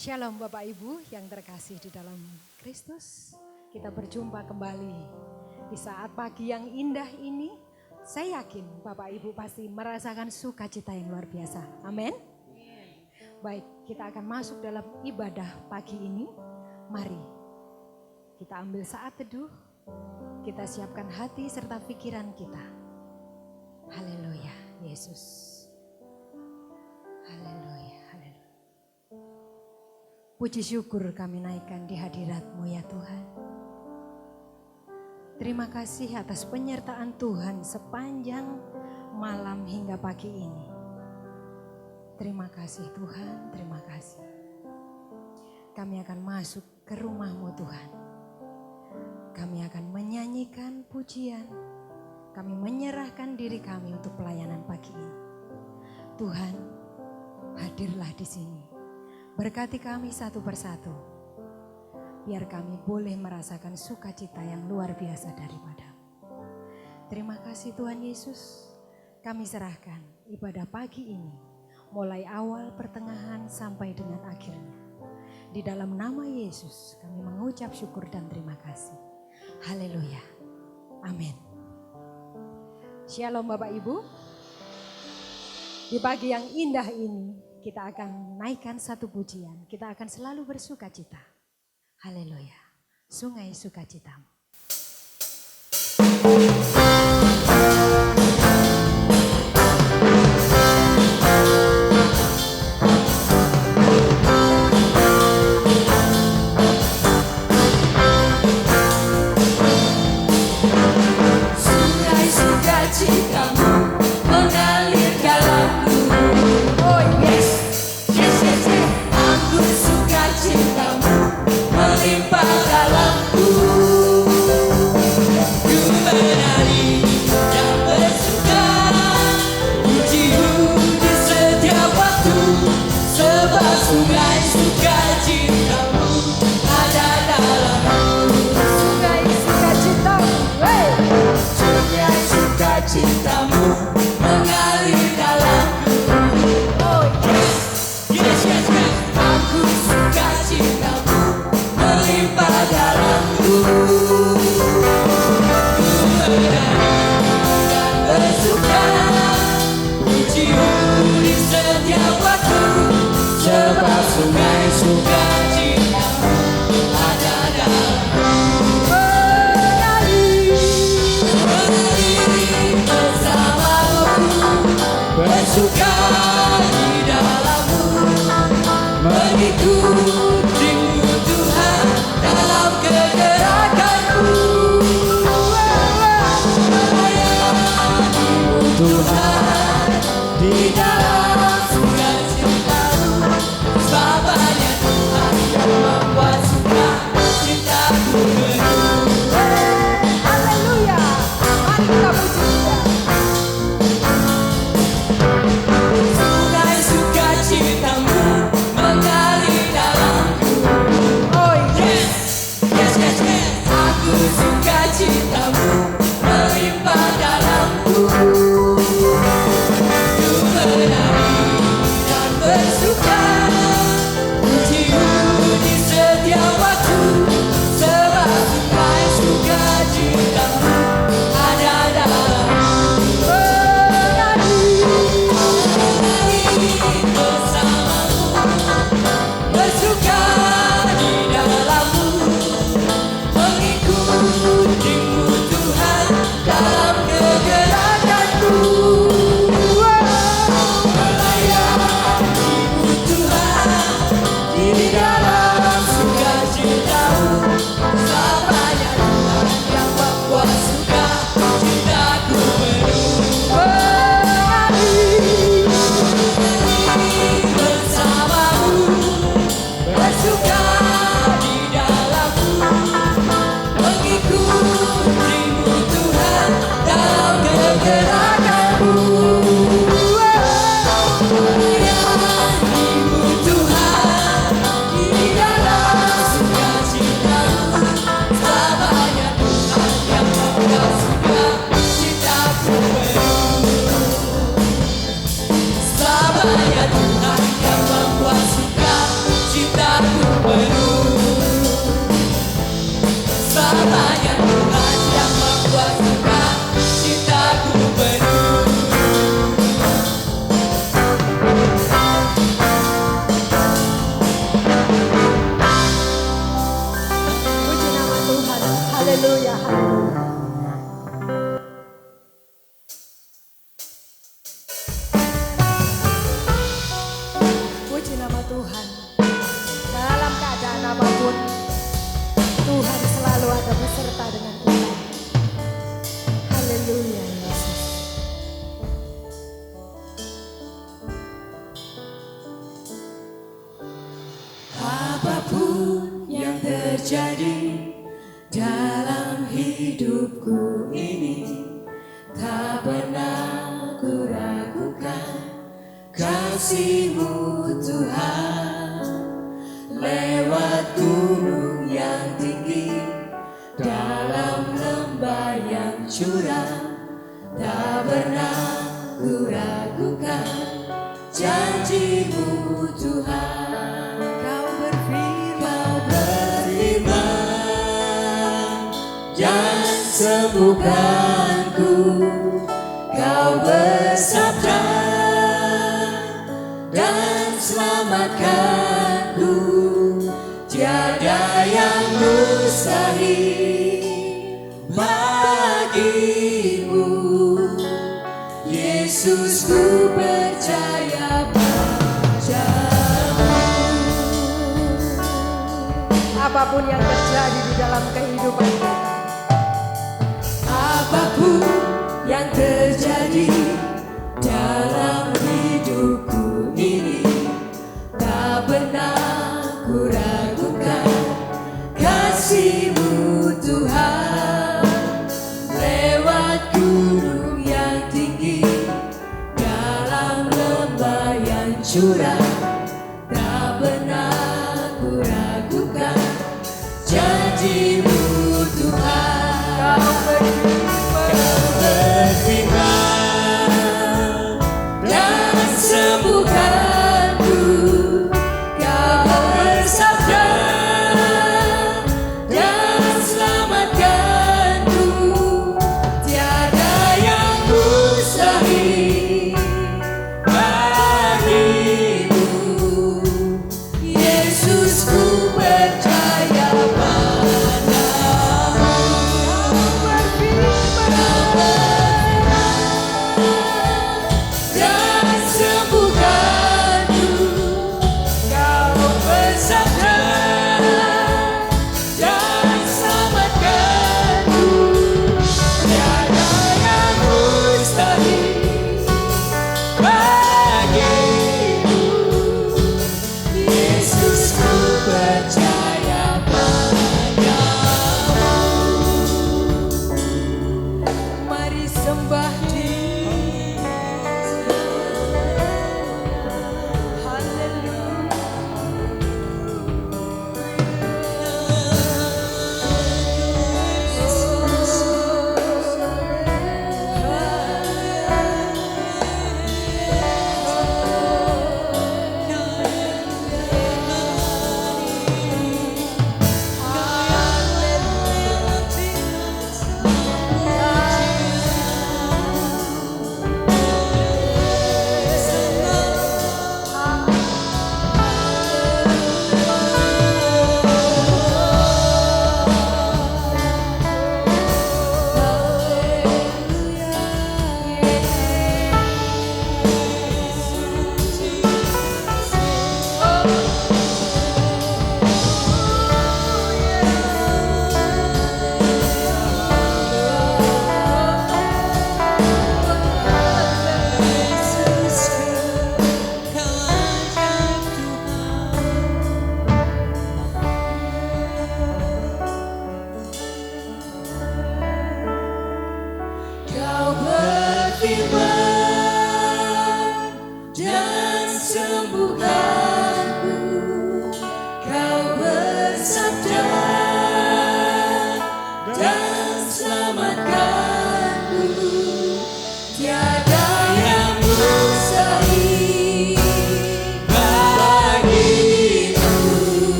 Shalom Bapak Ibu yang terkasih di dalam Kristus. Kita berjumpa kembali di saat pagi yang indah ini. Saya yakin Bapak Ibu pasti merasakan sukacita yang luar biasa. Amin. Baik, kita akan masuk dalam ibadah pagi ini. Mari kita ambil saat teduh. Kita siapkan hati serta pikiran kita. Haleluya, Yesus. Haleluya, haleluya. Puji syukur kami naikkan di hadirat-Mu ya Tuhan. Terima kasih atas penyertaan Tuhan sepanjang malam hingga pagi ini. Terima kasih Tuhan, terima kasih. Kami akan masuk ke rumah-Mu Tuhan. Kami akan menyanyikan pujian. Kami menyerahkan diri kami untuk pelayanan pagi ini. Tuhan, hadirlah di sini. Berkati kami satu persatu. Biar kami boleh merasakan sukacita yang luar biasa daripada-Mu. Terima kasih Tuhan Yesus. Kami serahkan ibadah pagi ini. Mulai awal, pertengahan, sampai dengan akhirnya. Di dalam nama Yesus kami mengucap syukur dan terima kasih. Haleluya. Amin. Shalom Bapak Ibu. Di pagi yang indah ini kita akan naikkan satu pujian. Kita akan selalu bersukacita. Haleluya. Sungai sukacitamu. Cintamu mengalir dalamku. Oh yes, yes, yes, yes. Aku suka cintamu melimpah dalamku. Ku menari dan bersuka, pujimu di setiap waktu. Sebab sungai sukacitamu ada dalamku. Bersuka di dalam-Mu, mengikutimu Tuhan dalam kegerakanku. Apapun yang terjadi dalam hidupku ini, tak pernah ku ragukan kasih-Mu Tuhan. Lewat gunung yang tinggi, dalam lembah yang curam, tak pernah ku ragukan janji-Mu Tuhan. Dan sembuhkanku, Kau bersabda dan selamatkanku. Tiada yang mustahil bagimu, Yesus, ku percaya padamu. Apapun yang terjadi di dalam kehidupan kita, apapun yang terjadi dalam hidupku ini, tak pernah ku ragukan kasih-Mu Tuhan. Lewat gunung yang tinggi, dalam lembah yang curam, tak pernah ku ragukan janji-Mu Tuhan. Kau berfirman dan sembuhkanku, Kau bersabda dan selamatkanku. Tiada yang mustahil bagimu, Yesus, ku percaya padamu.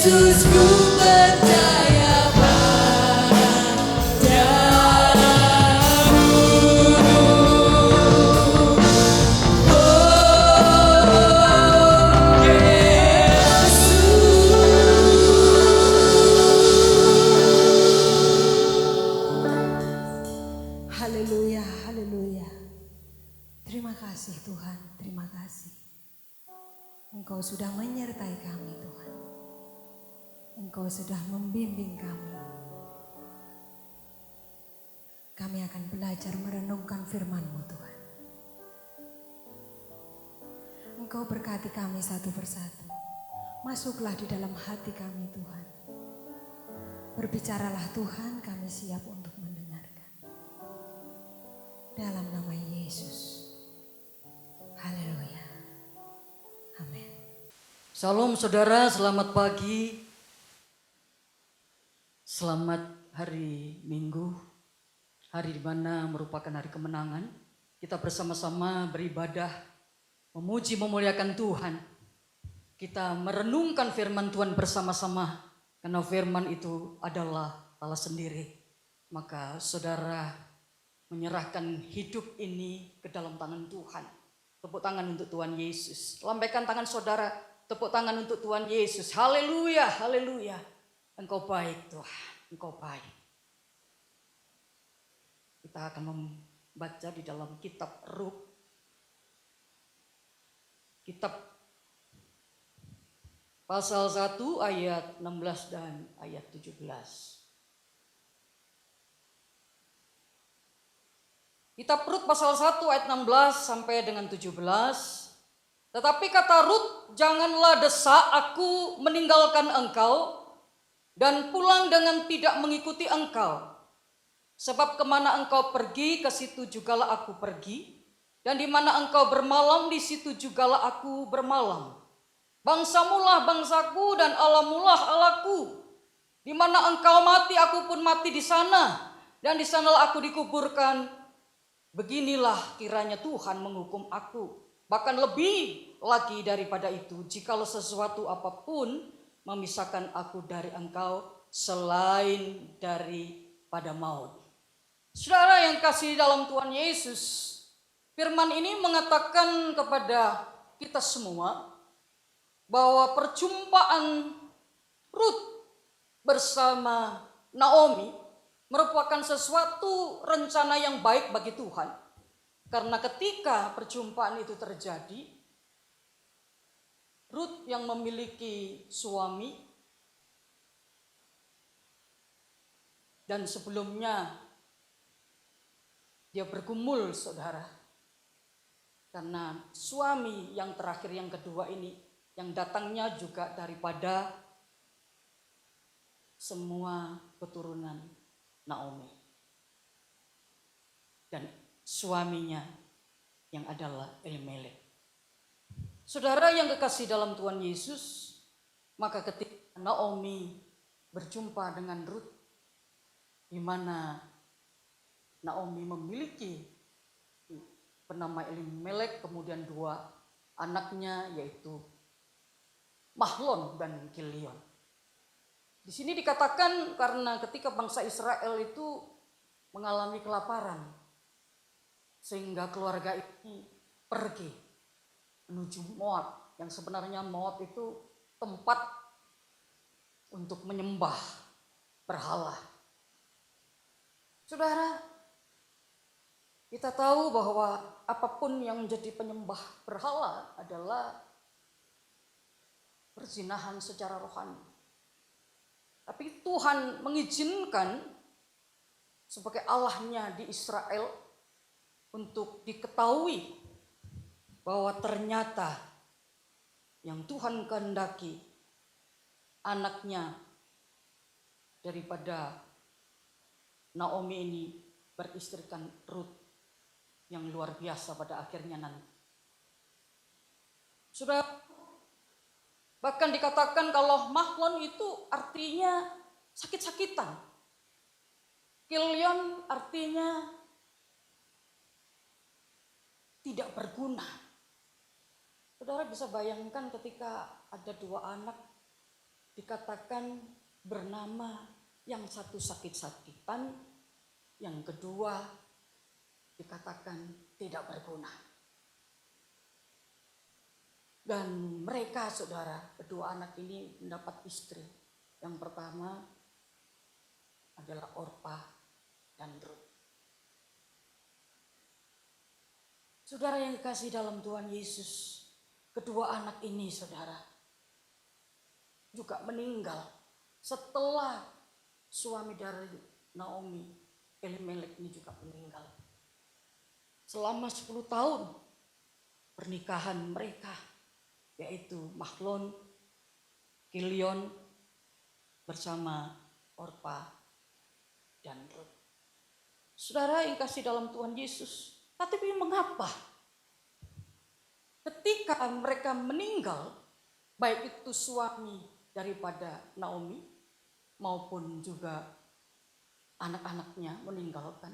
Yesus ku percaya padamu. Oh Yesus. Haleluya, haleluya. Terima kasih Tuhan, terima kasih. Engkau sudah menyertai kami Tuhan. Engkau sudah membimbing kami. Kami akan belajar merenungkan firman-Mu Tuhan. Engkau berkati kami satu persatu. Masuklah di dalam hati kami Tuhan. Berbicaralah Tuhan, kami siap untuk mendengarkan. Dalam nama Yesus. Haleluya. Amin. Salam saudara, selamat pagi. Selamat hari Minggu. Hari di mana merupakan hari kemenangan. Kita bersama-sama beribadah, memuji memuliakan Tuhan. Kita merenungkan firman Tuhan bersama-sama. Karena firman itu adalah Allah sendiri. Maka saudara menyerahkan hidup ini ke dalam tangan Tuhan. Tepuk tangan untuk Tuhan Yesus. Lambaikan tangan saudara, tepuk tangan untuk Tuhan Yesus. Haleluya, haleluya. Engkau baik Tuhan, Engkau baik. Kita akan membaca di dalam kitab Rut. Kitab pasal 1 ayat 16 dan ayat 17. Kitab Rut pasal 1 ayat 16 sampai dengan 17. Tetapi kata Rut, janganlah desak aku meninggalkan engkau dan pulang dengan tidak mengikuti engkau. Sebab kemana engkau pergi, ke situ jugalah aku pergi. Dan di mana engkau bermalam, di situ jugalah aku bermalam. Bangsamulah bangsaku dan Allahmulah Allahku. Di mana engkau mati, aku pun mati di sana. Dan di sanalah aku dikuburkan. Beginilah kiranya Tuhan menghukum aku. Bahkan lebih lagi daripada itu, jikalau sesuatu apapun memisahkan aku dari engkau selain daripada maut. Saudara yang kasih dalam Tuhan Yesus, firman ini mengatakan kepada kita semua bahwa perjumpaan Rut bersama Naomi merupakan sesuatu rencana yang baik bagi Tuhan. Karena ketika perjumpaan itu terjadi, Rut yang memiliki suami dan sebelumnya dia bergumul saudara. Karena suami yang terakhir yang kedua ini yang datangnya juga daripada semua keturunan Naomi. Dan suaminya yang adalah Elimelek. Saudara yang kekasih dalam Tuhan Yesus, maka ketika Naomi berjumpa dengan Rut, di mana Naomi memiliki bernama Elimelek, kemudian dua anaknya yaitu Mahlon dan Kilion. Di sini dikatakan karena ketika bangsa Israel itu mengalami kelaparan, sehingga keluarga ini pergi menuju Moab, yang sebenarnya Moab itu tempat untuk menyembah berhala. Saudara, kita tahu bahwa apapun yang menjadi penyembah berhala adalah perzinahan secara rohani. Tapi Tuhan mengizinkan sebagai Allahnya di Israel untuk diketahui bahwa ternyata yang Tuhan kehendaki anaknya daripada Naomi ini beristrikan Rut yang luar biasa pada akhirnya nanti. Sudah bahkan dikatakan kalau Mahlon itu artinya sakit-sakitan. Kilion artinya tidak berguna. Saudara bisa bayangkan ketika ada dua anak dikatakan bernama yang satu sakit-sakitan, yang kedua dikatakan tidak berguna. Dan mereka, saudara, kedua anak ini mendapat istri. Yang pertama adalah Orpa dan Rut. Saudara yang dikasihi dalam Tuhan Yesus, kedua anak ini, saudara, juga meninggal setelah suami dari Naomi, Elimelek, ini juga meninggal. Selama 10 tahun pernikahan mereka, yaitu Mahlon, Kilion bersama Orpa dan Rut. Saudara yang kasih dalam Tuhan Yesus, tapi mengapa ketika mereka meninggal, baik itu suami daripada Naomi maupun juga anak-anaknya meninggalkan,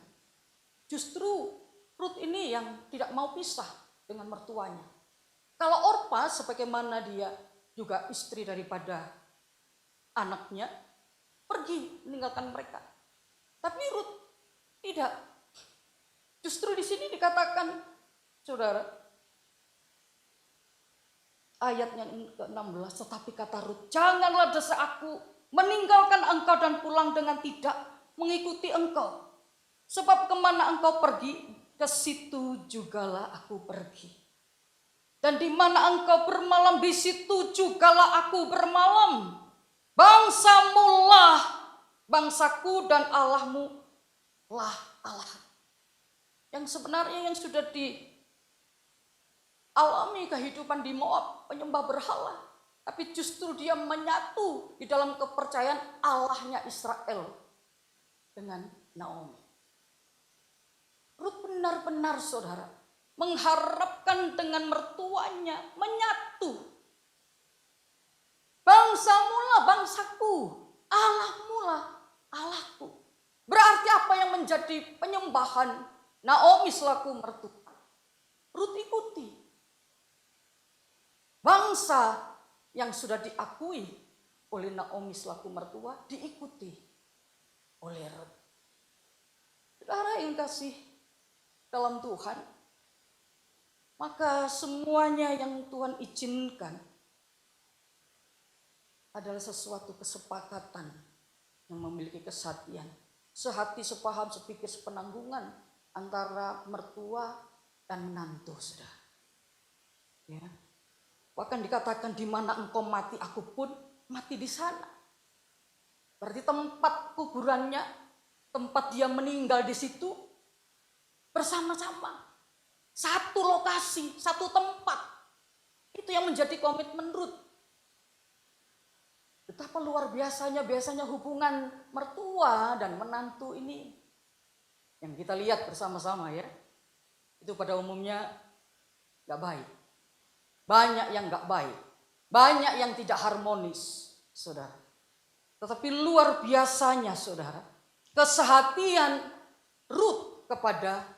justru Rut ini yang tidak mau pisah dengan mertuanya. Kalau Orpa, sebagaimana dia juga istri daripada anaknya, pergi meninggalkan mereka. Tapi Rut tidak. Justru di sini dikatakan, saudara, ayatnya ke-16, tetapi kata Rut, janganlah desa aku meninggalkan engkau dan pulang dengan tidak mengikuti engkau. Sebab kemana engkau pergi, ke situ jugalah aku pergi. Dan di mana engkau bermalam, di situ jugalah aku bermalam. Bangsamu lah bangsaku dan Allahmu lah Allah. Yang sebenarnya yang sudah dialami kehidupan di Moab, penyembah berhala. Tapi justru dia menyatu di dalam kepercayaan Allahnya Israel dengan Naomi. Rut benar-benar, saudara, mengharapkan dengan mertuanya menyatu. Bangsamu lah bangsaku, Allahmu lah Allahku. Berarti apa yang menjadi penyembahan Naomi selaku mertua? Rut ikuti. Bangsa yang sudah diakui oleh Naomi selaku mertua diikuti oleh Rut. Saudara yang kasih dalam Tuhan, maka semuanya yang Tuhan izinkan adalah sesuatu kesepakatan yang memiliki kesatian. Sehati, sepaham, sepikir, sepenanggungan antara mertua dan menantu, saudara. Ya. Bahkan dikatakan di mana engkau mati, aku pun mati di sana. Berarti tempat kuburannya, tempat dia meninggal di situ bersama-sama. Satu lokasi, satu tempat. Itu yang menjadi komitmen Rut. Betapa luar biasanya hubungan mertua dan menantu ini. Yang kita lihat bersama-sama ya. Itu pada umumnya gak baik. Banyak yang gak baik. Banyak yang tidak harmonis, saudara. Tetapi luar biasanya, saudara, kesehatian Rut kepada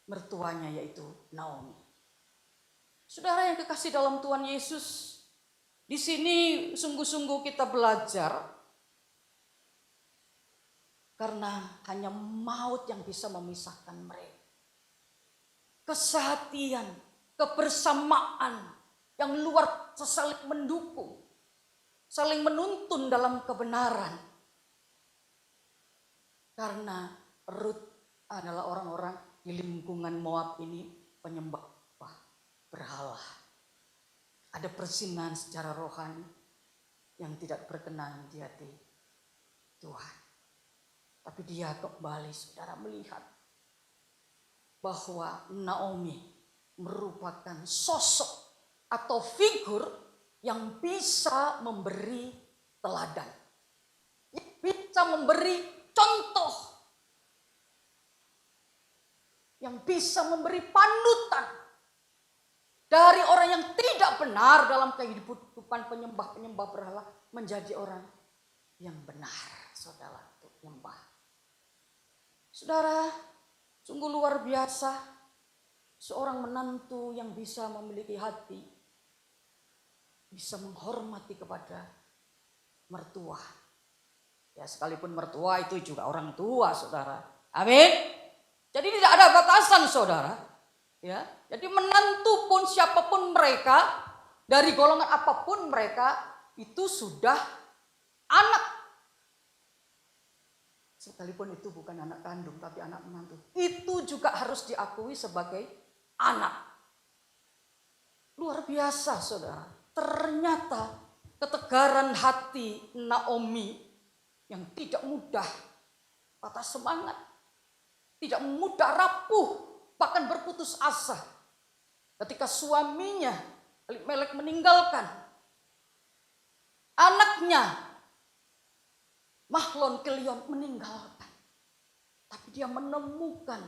mertuanya, yaitu Naomi. Saudara yang kekasih dalam Tuhan Yesus, di sini sungguh-sungguh kita belajar karena hanya maut yang bisa memisahkan mereka. Kesehatian, kebersamaan yang luar saling mendukung, saling menuntun dalam kebenaran. Karena Rut adalah orang-orang di lingkungan Moab ini penyembah berhala. Ada perzinahan secara rohani yang tidak berkenan di hati Tuhan. Tapi dia kembali, saudara, melihat bahwa Naomi merupakan sosok atau figur yang bisa memberi teladan. Yang bisa memberi contoh. Yang bisa memberi panutan dari orang yang tidak benar dalam kehidupan penyembah berhala menjadi orang yang benar, saudara, untuk menyembah. Saudara, sungguh luar biasa seorang menantu yang bisa memiliki hati, bisa menghormati kepada mertua. Ya, sekalipun mertua itu juga orang tua, saudara. Amin. Jadi tidak ada batasan, saudara. Ya, jadi menantu pun siapapun mereka, dari golongan apapun mereka, itu sudah anak. Sekalipun itu bukan anak kandung, tapi anak menantu. Itu juga harus diakui sebagai anak. Luar biasa, saudara. Ternyata ketegaran hati Naomi yang tidak mudah patah semangat, tidak mudah rapuh, bahkan berputus asa ketika suaminya Elimelek meninggalkan, anaknya Mahlon Kilion meninggalkan, tapi dia menemukan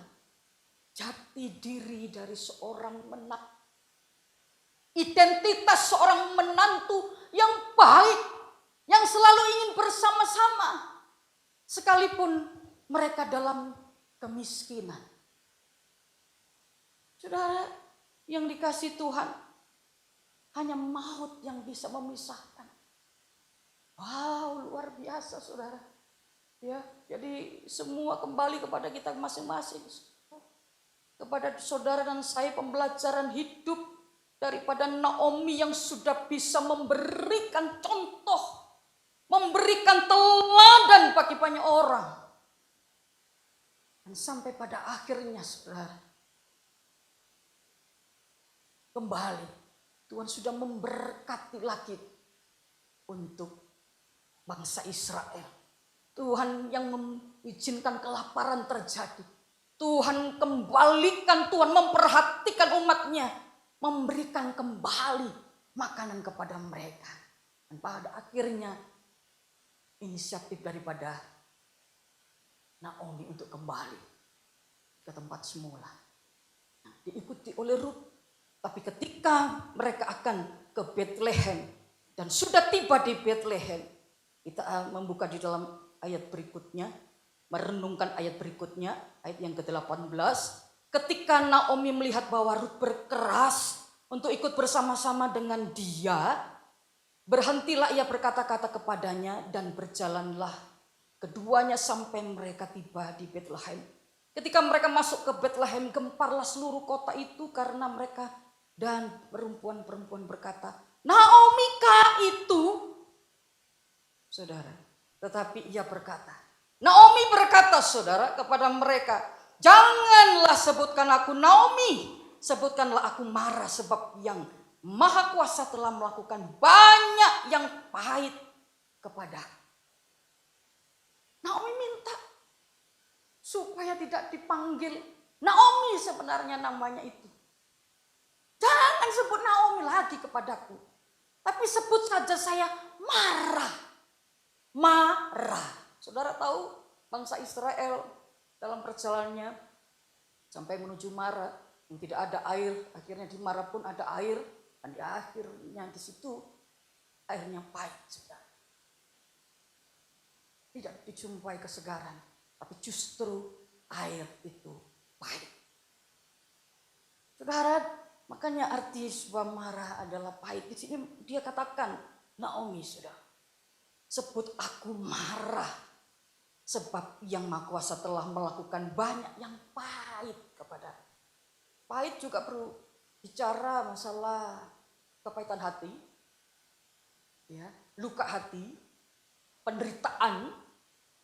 jati diri dari seorang menantu, identitas seorang menantu yang baik, yang selalu ingin bersama-sama sekalipun mereka dalam kemiskinan. Saudara yang dikasihi Tuhan, hanya maut yang bisa memisahkan. Wow, luar biasa, saudara. Ya, jadi semua kembali kepada kita masing-masing. Kepada saudara dan saya pembelajaran hidup daripada Naomi yang sudah bisa memberikan contoh, memberikan teladan bagi banyak orang. Dan sampai pada akhirnya, saudara, kembali Tuhan sudah memberkati lagi untuk bangsa Israel. Tuhan yang mengizinkan kelaparan terjadi. Tuhan kembalikan, Tuhan memperhatikan umatnya, memberikan kembali makanan kepada mereka. Dan pada akhirnya inisiatif daripada Naomi untuk kembali ke tempat semula. Nah, diikuti oleh Rut. Tapi ketika mereka akan ke Bethlehem dan sudah tiba di Bethlehem, kita membuka di dalam ayat berikutnya, merenungkan ayat berikutnya, ayat yang ke-18. Ketika Naomi melihat bahwa Rut berkeras untuk ikut bersama-sama dengan dia, berhentilah ia berkata-kata kepadanya dan berjalanlah keduanya sampai mereka tiba di Bethlehem. Ketika mereka masuk ke Bethlehem, gemparlah seluruh kota itu karena mereka dan perempuan-perempuan berkata, Naomi kah itu? Saudara, tetapi ia berkata, Naomi berkata, saudara, kepada mereka, janganlah sebutkan aku Naomi, sebutkanlah aku Mara, sebab yang Maha Kuasa telah melakukan banyak yang pahit kepadaku. Naomi minta supaya tidak dipanggil Naomi, sebenarnya namanya itu. Jangan sebut Naomi lagi kepadaku, tapi sebut saja saya Mara. Mara. Saudara tahu bangsa Israel dalam perjalanannya sampai menuju Mara yang tidak ada air, akhirnya di Mara pun ada air, dan di akhirnya di situ airnya pahit, saudara. Tidak dijumpai kesegaran, tapi justru air itu pahit. Saudara, makanya arti sebuah Mara adalah pahit. Di sini dia katakan, Naomi, saudara, sebut aku Mara, sebab yang Maha Kuasa telah melakukan banyak yang pahit kepada. Pahit juga perlu bicara masalah kepahitan hati, ya, luka hati, penderitaan.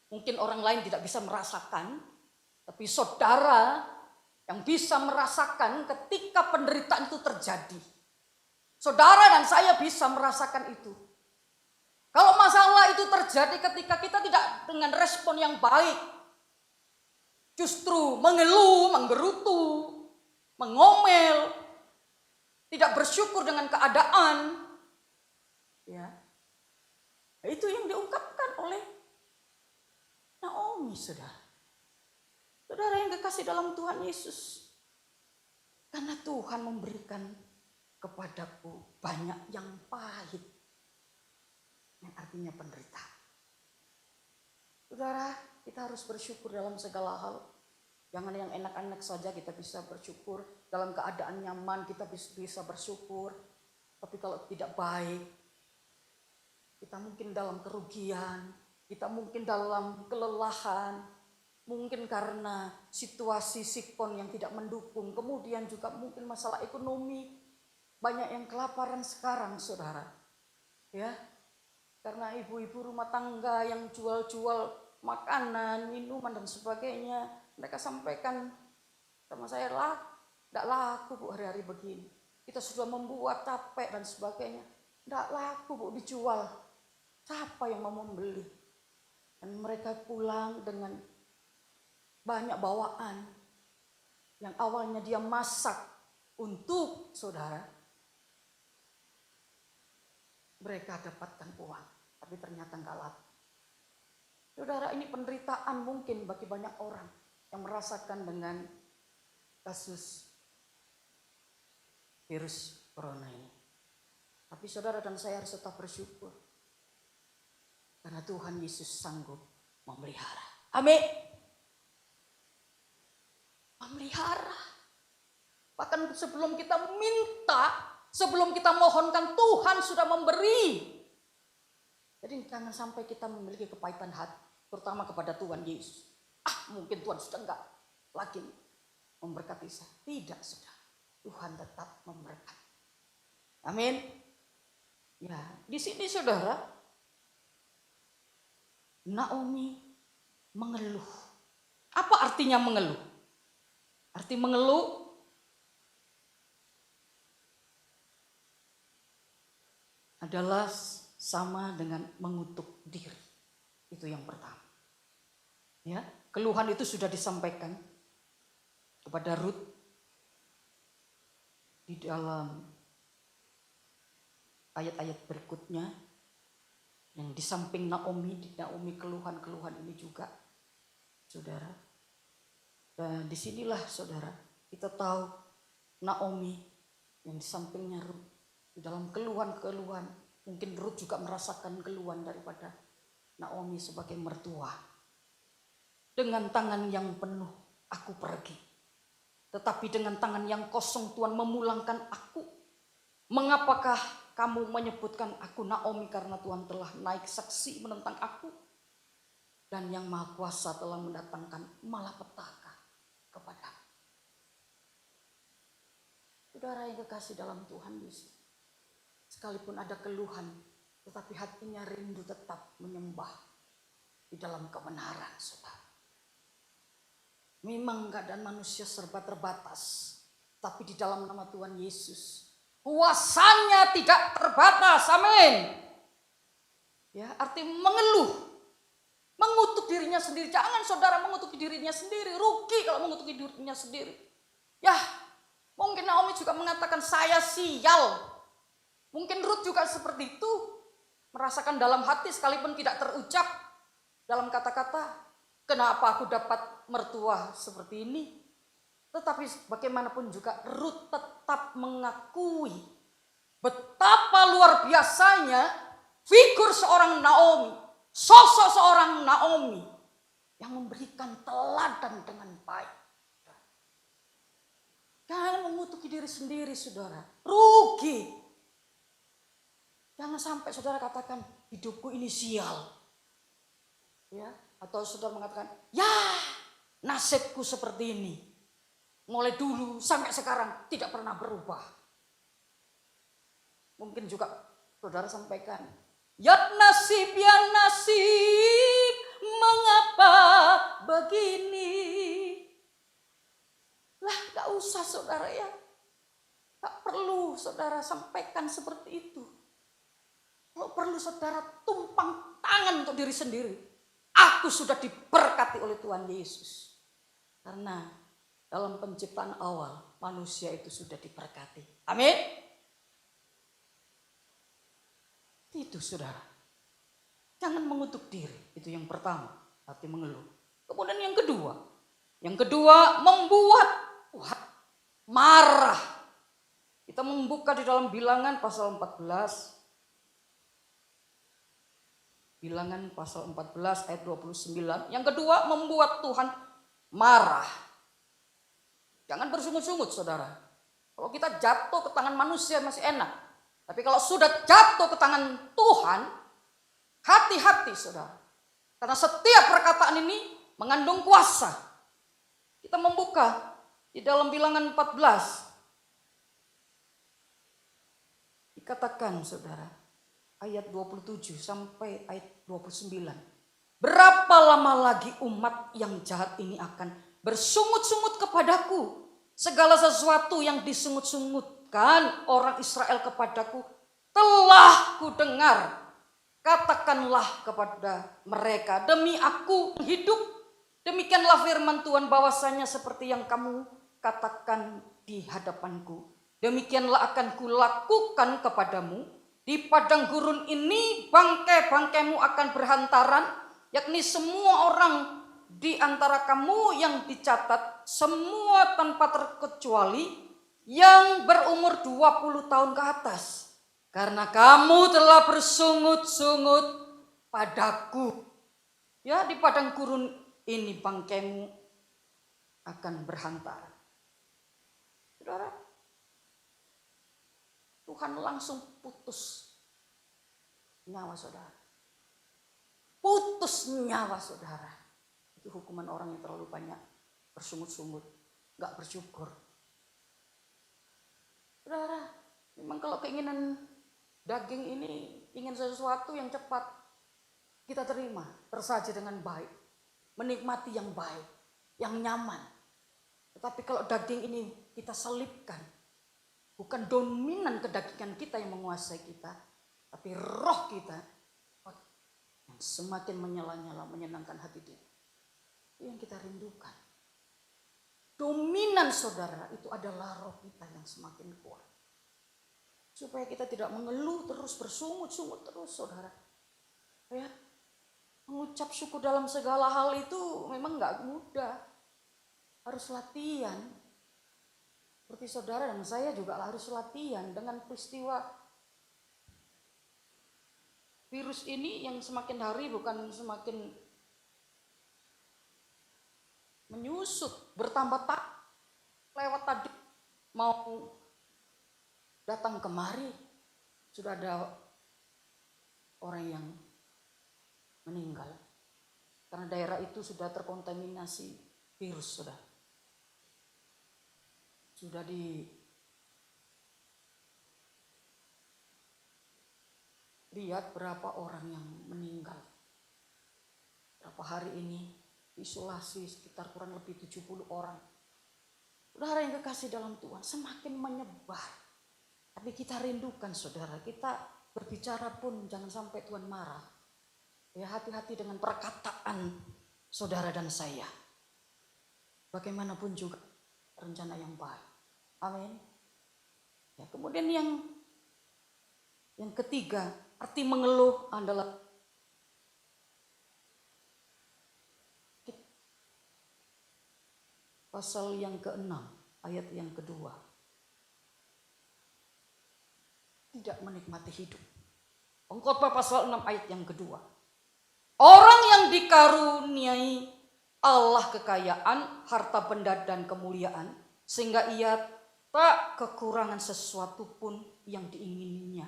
Mungkin orang lain tidak bisa merasakan, tapi saudara yang bisa merasakan ketika penderitaan itu terjadi. Saudara dan saya bisa merasakan itu. Kalau masalah itu terjadi ketika kita tidak dengan respon yang baik, justru mengeluh, menggerutu, mengomel, tidak bersyukur dengan keadaan, ya, itu yang diungkapkan oleh Naomi, saudara. Saudara yang kekasih dalam Tuhan Yesus, karena Tuhan memberikan kepadaku banyak yang pahit, yang artinya penderitaan. Saudara, kita harus bersyukur dalam segala hal. Jangan yang enak-enak saja kita bisa bersyukur. Dalam keadaan nyaman kita bisa bersyukur. Tapi kalau tidak baik, Kita mungkin dalam kerugian, kita mungkin dalam kelelahan, mungkin karena situasi sikon yang tidak mendukung, kemudian juga mungkin masalah ekonomi. Banyak yang kelaparan sekarang, saudara. Ya, karena ibu-ibu rumah tangga yang jual-jual makanan, minuman dan sebagainya, mereka sampaikan sama saya, tidak laku Bu hari-hari begini. Kita sudah membuat capek dan sebagainya, tidak laku Bu dijual. Siapa yang mau membeli? Dan mereka pulang dengan banyak bawaan yang awalnya dia masak untuk saudara. Mereka dapatkan uang, tapi ternyata enggak laku. Saudara, ini penderitaan mungkin bagi banyak orang yang merasakan dengan kasus virus corona ini. Tapi saudara dan saya harus tetap bersyukur. Karena Tuhan Yesus sanggup memelihara. Amin. Memelihara. Bahkan sebelum kita minta, sebelum kita mohonkan, Tuhan sudah memberi. Jadi jangan sampai kita memiliki kepahitan hati, terutama kepada Tuhan Yesus. Mungkin Tuhan sudah enggak lagi memberkati saya. Tidak, saudara. Tuhan tetap memberkati. Amin. Ya, di sini saudara, Naomi mengeluh. Apa artinya mengeluh? Arti mengeluh adalah sama dengan mengutuk diri. Itu yang pertama. Ya, keluhan itu sudah disampaikan kepada Ruth di dalam ayat-ayat berikutnya. Yang di samping Naomi keluhan-keluhan ini juga, saudara. Dan disinilah saudara, kita tahu Naomi yang di sampingnya Ruth. Di dalam keluhan-keluhan, mungkin Ruth juga merasakan keluhan daripada Naomi sebagai mertua. Dengan tangan yang penuh aku pergi, tetapi dengan tangan yang kosong Tuhan memulangkan aku. Mengapakah kamu menyebutkan aku Naomi, karena Tuhan telah naik saksi menentang aku, dan yang Maha Kuasa telah mendatangkan malapetaka kepadaku. Saudara yang kekasih dalam Tuhan Yesus, sekalipun ada keluhan, tetapi hatinya rindu tetap menyembah di dalam kebenaran, saudara. Memang keadaan manusia serba terbatas, tapi di dalam nama Tuhan Yesus, kuasanya tidak terbatas. Amin. Ya, arti mengeluh, mengutuk dirinya sendiri. Jangan saudara mengutuki dirinya sendiri. Rugi kalau mengutuki dirinya sendiri. Ya, mungkin Naomi juga mengatakan saya sial. Mungkin Ruth juga seperti itu. Merasakan dalam hati sekalipun tidak terucap dalam kata-kata. Kenapa aku dapat mertua seperti ini? Tetapi bagaimanapun juga Ruth tetap mengakui betapa luar biasanya figur seorang Naomi, sosok seorang Naomi yang memberikan teladan dengan baik. Jangan mengutuki diri sendiri, saudara. Rugi. Jangan sampai saudara katakan hidupku ini sial. Ya, atau saudara mengatakan, ya nasibku seperti ini. Mulai dulu sampai sekarang tidak pernah berubah. Mungkin juga saudara sampaikan, ya nasib, mengapa begini? Lah gak usah saudara ya. Gak perlu saudara sampaikan seperti itu. Kalau perlu saudara tumpang tangan untuk diri sendiri. Aku sudah diberkati oleh Tuhan Yesus. Karena dalam penciptaan awal manusia itu sudah diberkati. Amin. Itu saudara. Jangan mengutuk diri. Itu yang pertama. Arti mengeluh. Kemudian yang kedua. Yang kedua membuat marah. Kita membuka di dalam Bilangan pasal 14. Bilangan pasal 14 ayat 29. Yang kedua membuat Tuhan marah. Jangan bersungut-sungut saudara. Kalau kita jatuh ke tangan manusia masih enak. Tapi kalau sudah jatuh ke tangan Tuhan, Hati-hati saudara. Karena setiap perkataan ini mengandung kuasa. Kita membuka di dalam Bilangan 14. Dikatakan saudara, ayat 27 sampai ayat 29. Berapa lama lagi umat yang jahat ini akan bersungut-sungut kepadaku? Segala sesuatu yang disungut-sungutkan orang Israel kepadaku telah ku dengar. Katakanlah kepada mereka, demi aku hidup. Demikianlah firman Tuhan bahwasanya seperti yang kamu katakan di hadapanku. Demikianlah akan kulakukan kepadamu. Di padang gurun ini bangkai-bangkaimu akan berhantaran. Yakni semua orang di antara kamu yang dicatat. Semua tanpa terkecuali yang berumur 20 tahun ke atas. Karena kamu telah bersungut-sungut padaku. Ya, di padang gurun ini bangkaimu akan berhantaran. Saudara, Tuhan langsung putus nyawa saudara. Putus nyawa saudara. Itu hukuman orang yang terlalu banyak bersungut-sungut, gak bersyukur. Saudara, memang kalau keinginan daging ini ingin sesuatu yang cepat, kita terima, tersaji dengan baik, menikmati yang baik, yang nyaman. Tetapi kalau daging ini kita selipkan, bukan dominan kedagingan kita yang menguasai kita, tapi roh kita yang semakin menyala-nyala menyenangkan hati Dia. Itu yang kita rindukan. Dominan saudara itu adalah roh kita yang semakin kuat. Supaya kita tidak mengeluh terus, bersungut-sungut terus saudara. Ya, mengucap syukur dalam segala hal itu memang gak mudah. Harus latihan. Seperti saudara dan saya juga harus latihan dengan peristiwa virus ini yang semakin hari bukan semakin menyusut, bertambah tak lewat tadi mau datang kemari sudah ada orang yang meninggal karena daerah itu sudah terkontaminasi virus sudah dilihat berapa orang yang meninggal. Berapa hari ini isolasi sekitar kurang lebih 70 orang. Saudara yang kekasih dalam Tuhan semakin menyebar. Tapi kita rindukan saudara, kita berbicara pun jangan sampai Tuhan marah. Ya, hati-hati dengan perkataan saudara dan saya. Bagaimanapun juga rencana yang baik. Amin. Ya, kemudian yang ketiga, arti mengeluh adalah pasal yang ke-6 ayat yang kedua. Tidak menikmati hidup. Pengkhotbah pasal 6 ayat yang kedua. Orang yang dikaruniai Allah kekayaan, harta benda dan kemuliaan, sehingga ia tak kekurangan sesuatu pun yang diingininya.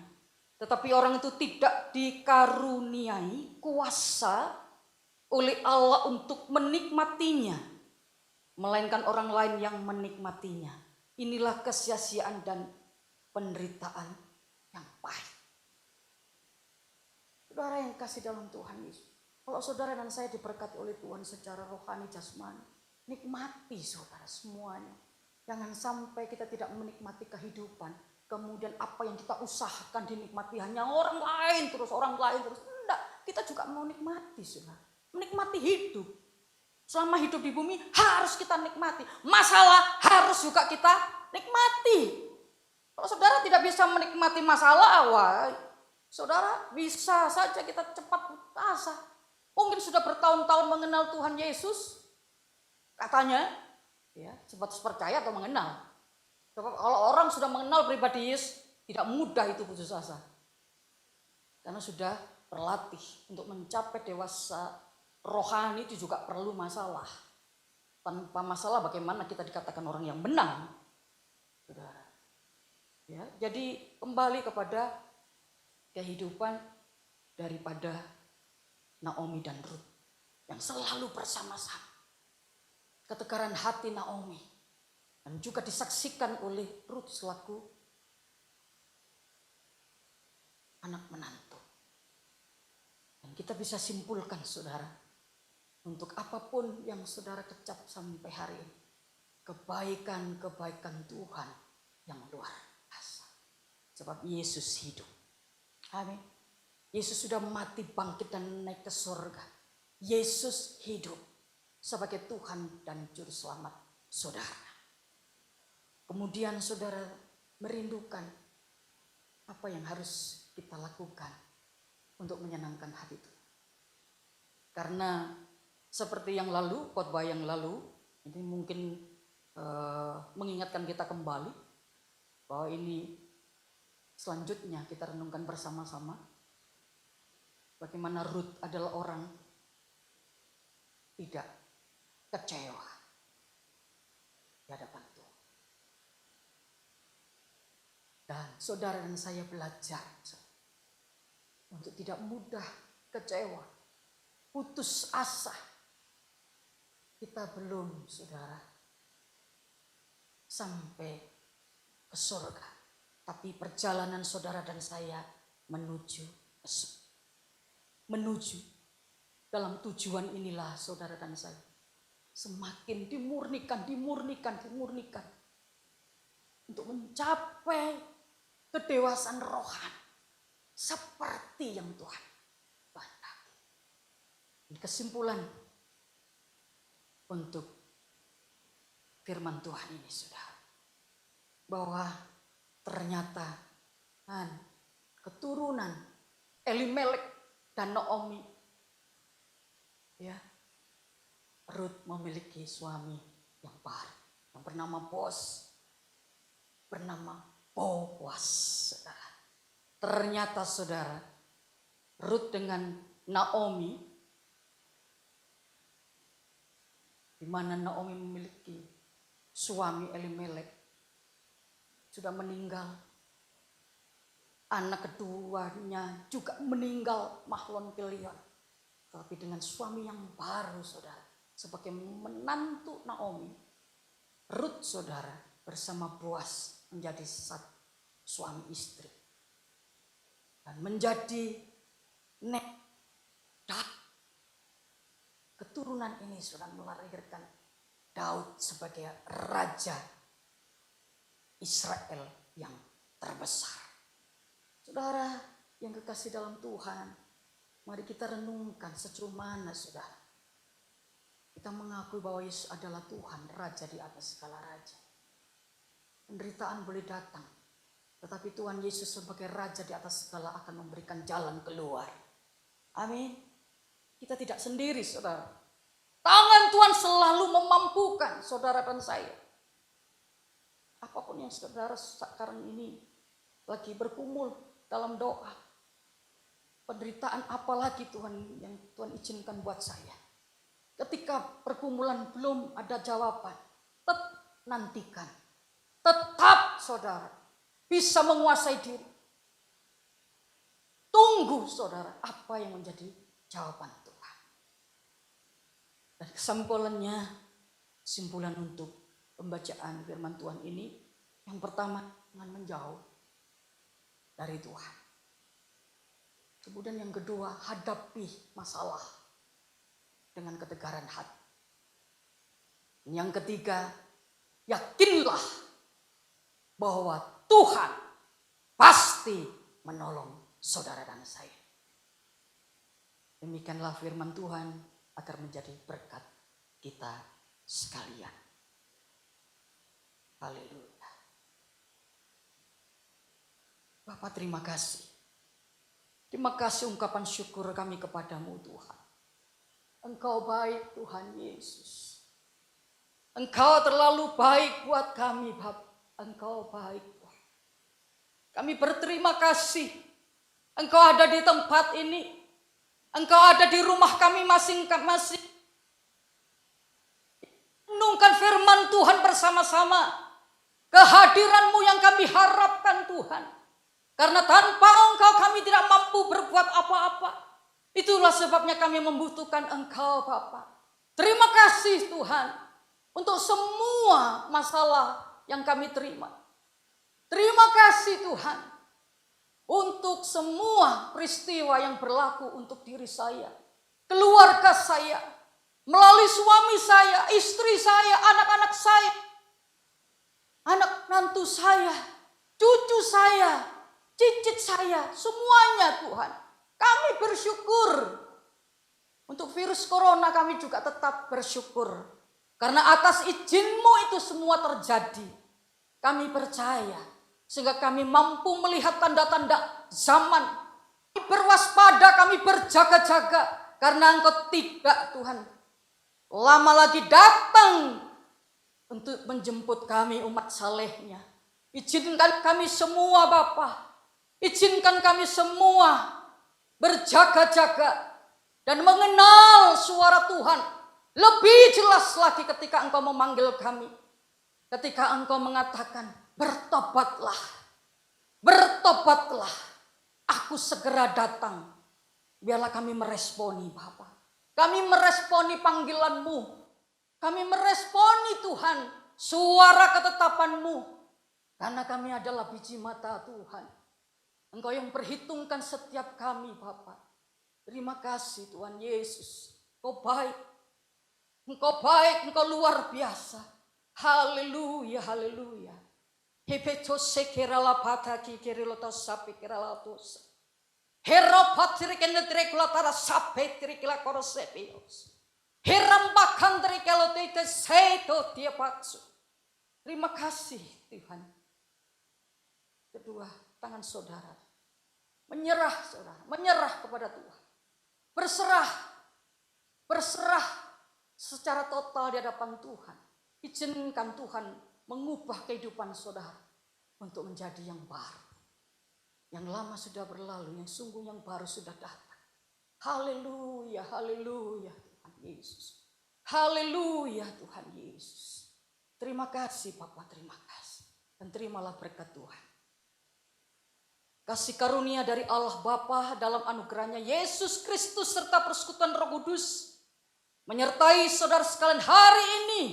Tetapi orang itu tidak dikaruniai kuasa oleh Allah untuk menikmatinya, melainkan orang lain yang menikmatinya. Inilah kesia-siaan dan penderitaan yang pahit. Saudara yang kasih dalam Tuhan Yesus, kalau saudara dan saya diberkati oleh Tuhan secara rohani jasmani, nikmati saudara semuanya. Jangan sampai kita tidak menikmati kehidupan. Kemudian apa yang kita usahakan dinikmati hanya orang lain terus. Enggak, kita juga mau nikmati saudara. Menikmati hidup. Selama hidup di bumi harus kita nikmati. Masalah harus juga kita nikmati. Kalau saudara tidak bisa menikmati masalah, saudara bisa saja kita cepat putus asa. Mungkin sudah bertahun-tahun mengenal Tuhan Yesus. Katanya, ya, sebatas percaya atau mengenal. Kalau orang sudah mengenal pribadi Yesus, tidak mudah itu putus asa. Karena sudah berlatih untuk mencapai dewasa rohani itu juga perlu masalah. Tanpa masalah bagaimana kita dikatakan orang yang menang? Saudara. Ya, jadi kembali kepada kehidupan daripada Naomi dan Rut yang selalu bersama-sama. Ketegaran hati Naomi dan juga disaksikan oleh Rut selaku anak menantu. Dan kita bisa simpulkan saudara, untuk apapun yang saudara kecap sampai hari ini, kebaikan-kebaikan Tuhan yang luar biasa. Sebab Yesus hidup. Amin. Yesus sudah mati, bangkit dan naik ke surga. Yesus hidup sebagai Tuhan dan Juru Selamat saudara. Kemudian saudara merindukan apa yang harus kita lakukan untuk menyenangkan hati Tuhan. Karena seperti yang lalu, khotbah yang lalu, ini mungkin mengingatkan kita kembali bahwa ini selanjutnya kita renungkan bersama-sama. Bagaimana Rut adalah orang tidak kecewa di hadapan Tuhan. Dan saudara dan saya belajar untuk tidak mudah kecewa, putus asa. Kita belum, saudara, sampai ke surga. Tapi perjalanan saudara dan saya menuju ke surga. Menuju dalam tujuan inilah saudara dan saya semakin dimurnikan untuk mencapai kedewasaan rohani seperti yang Tuhan kehendaki. Kesimpulan untuk firman Tuhan ini saudara, bahwa ternyata keturunan Elimelek dan Naomi, ya, Rut memiliki suami yang baru yang bernama Boas, saudara. Ternyata saudara, Rut dengan Naomi, di mana Naomi memiliki suami Elimelek, sudah meninggal. Anak keduanya juga meninggal, Mahlon Kilion. Tapi dengan suami yang baru saudara, sebagai menantu Naomi, Rut saudara bersama Boas menjadi satu suami istri. Dan menjadi keturunan ini sudah melahirkan Daud sebagai raja Israel yang terbesar. Saudara yang kekasih dalam Tuhan, mari kita renungkan sejauh mana saudara kita mengakui bahwa Yesus adalah Tuhan, Raja di atas segala raja. Penderitaan boleh datang, tetapi Tuhan Yesus sebagai Raja di atas segala akan memberikan jalan keluar. Amin. Kita tidak sendiri saudara. Tangan Tuhan selalu memampukan saudara dan saya. Apapun yang saudara sekarang ini lagi bergumul dalam doa, penderitaan apalagi Tuhan yang Tuhan izinkan buat saya. Ketika pergumulan belum ada jawaban, nantikan. Tetap saudara bisa menguasai diri. Tunggu saudara apa yang menjadi jawaban Tuhan. Dan kesimpulan untuk pembacaan firman Tuhan ini, yang pertama, jangan menjauh dari Tuhan. Kemudian yang kedua, hadapi masalah dengan ketegaran hati. Yang ketiga, yakinlah bahwa Tuhan pasti menolong saudara dan saya. Demikianlah firman Tuhan agar menjadi berkat kita sekalian. Haleluya. Bapak terima kasih. Terima kasih ungkapan syukur kami kepadamu Tuhan. Engkau baik Tuhan Yesus. Engkau terlalu baik buat kami Bapak. Engkau baik Tuhan. Kami berterima kasih. Engkau ada di tempat ini. Engkau ada di rumah kami masing-masing. Renungkan firman Tuhan bersama-sama. Kehadiran-Mu yang kami harapkan Tuhan. Karena tanpa Engkau kami tidak mampu berbuat apa-apa. Itulah sebabnya kami membutuhkan Engkau Bapa. Terima kasih Tuhan untuk semua masalah yang kami terima. Terima kasih Tuhan untuk semua peristiwa yang berlaku untuk diri saya, keluarga saya, melalui suami saya, istri saya, anak-anak saya, anak mantu saya, cucu saya, cicit saya, semuanya Tuhan. Kami bersyukur. Untuk virus corona kami juga tetap bersyukur. Karena atas izin-Mu itu semua terjadi. Kami percaya. Sehingga kami mampu melihat tanda-tanda zaman. Kami berwaspada, kami berjaga-jaga. Karena Engkau tidak Tuhan lama lagi datang untuk menjemput kami umat salehnya. Izinkan kami semua Bapa. Izinkan kami semua berjaga-jaga. Dan mengenal suara Tuhan lebih jelas lagi ketika Engkau memanggil kami. Ketika Engkau mengatakan, bertobatlah, bertobatlah, aku segera datang. Biarlah kami meresponi Bapa. Kami meresponi panggilan-Mu. Kami meresponi Tuhan suara ketetapan-Mu. Karena kami adalah biji mata Tuhan. Engkau yang perhitungkan setiap kami Bapa. Terima kasih Tuhan Yesus. Engkau baik. Engkau baik, Engkau luar biasa. Haleluya, haleluya. Hepetose kerala pataki kerelota sapi kerala tosa. Heropatri kenetri kulatara sape tri kila korosepios. Herambakan tri kelotite seto tiapatsu. Terima kasih Tuhan. Kedua tangan saudara. Menyerah saudara, menyerah kepada Tuhan. Berserah secara total di hadapan Tuhan. Izinkan Tuhan mengubah kehidupan saudara untuk menjadi yang baru. Yang lama sudah berlalu, yang sungguh yang baru sudah datang. Haleluya, haleluya Tuhan Yesus. Haleluya Tuhan Yesus. Terima kasih Bapa, terima kasih. Dan terimalah berkat Tuhan. Kasih karunia dari Allah Bapa dalam anugerahnya Yesus Kristus serta persekutuan Roh Kudus menyertai saudara sekalian hari ini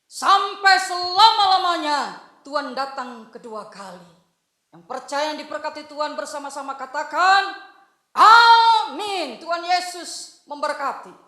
sampai selama-lamanya. Tuhan datang kedua kali. Yang percaya yang diberkati Tuhan bersama-sama katakan amin. Tuhan Yesus memberkati.